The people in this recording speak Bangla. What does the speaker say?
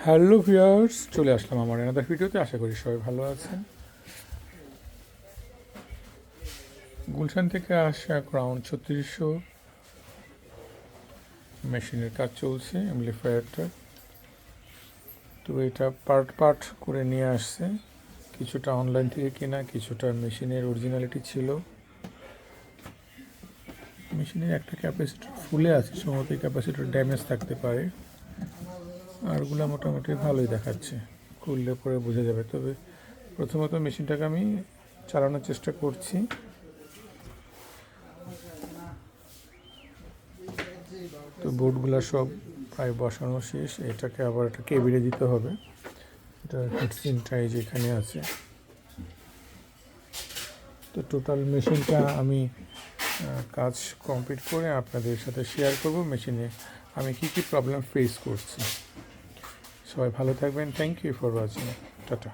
হ্যালো ভিউয়ার্স, চলে আসলাম আমার এনাদার ভিডিওতে। আশা করি সবাই ভালো আছেন। গুলশান থেকে আসা ক্রাউন 3600 মেশিনের কাজ চলছে, এমপ্লিফায়ারটা। তো এটা পার্ট পার্ট করে নিয়ে আসছে, কিছুটা অনলাইন থেকে কেনা, কিছুটা মেশিনের অরিজিনালিটি ছিল। মেশিনের একটা ক্যাপাসিটর ফুলে আছে, সম্ভবত ক্যাপাসিটর ড্যামেজ থাকতে পারে। আরগুলো মোটামুটি ভালোই দেখাচ্ছে, খুললে পরে বোঝা যাবে। তবে প্রথমত মেশিনটাকে আমি চালানোর চেষ্টা করছি। তো বোর্ডগুলো সব প্রায় বসানো শেষ। এটাকে আবার একটা কেবিনে দিতে হবে। এটা হিটসিনটা এই যে এখানে আছে। তো টোটাল মেশিনটা আমি কাজ কমপ্লিট করে আপনাদের সাথে শেয়ার করব মেশিনে আমি কি কি প্রবলেম ফেস করছি। সবাই ভালো থাকবেন। Thank you for watching. Tata.